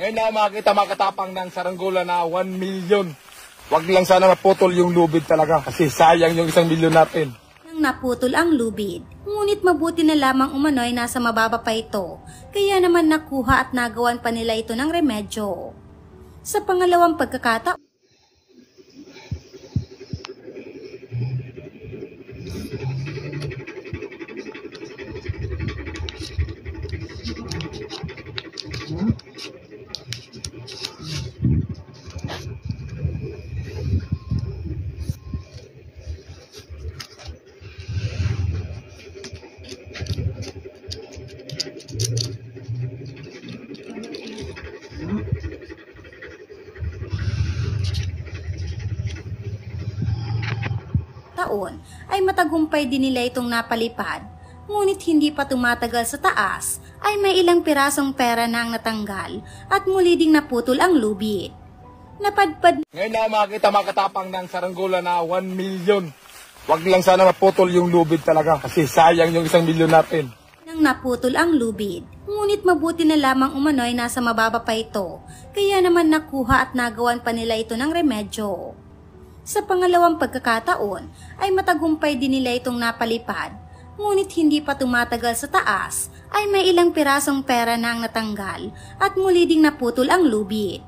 Ngayon na makita makatapang ng saranggola na 1 million. Wag lang sana maputol yung lubid talaga kasi sayang yung 1 milyon natin. Nang naputol ang lubid, ngunit mabuti na lamang umano'y nasa mababa pa ito, kaya naman nakuha at nagawan pa nila ito ng remedyo. Sa pangalawang pagkakataon, ay matagumpay din nila itong napalipad, ngunit hindi pa tumatagal sa taas ay may ilang pirasong pera na ang natanggal at muli ding naputol ang lubid. Napadpad Ngayon na makita makatapang ng saranggola na 1 million. Wag lang sana maputol yung lubid talaga kasi sayang yung 1 milyon natin. nang naputol ang lubid, ngunit mabuti na lamang umano'y nasa mababa pa ito, kaya naman nakuha at nagawan pa nila ito ng remedyo. Sa pangalawang pagkakataon ay matagumpay din nila itong napalipad, ngunit hindi pa tumatagal sa taas ay may ilang pirasong pera na ang natanggal at muli ding naputol ang lubid.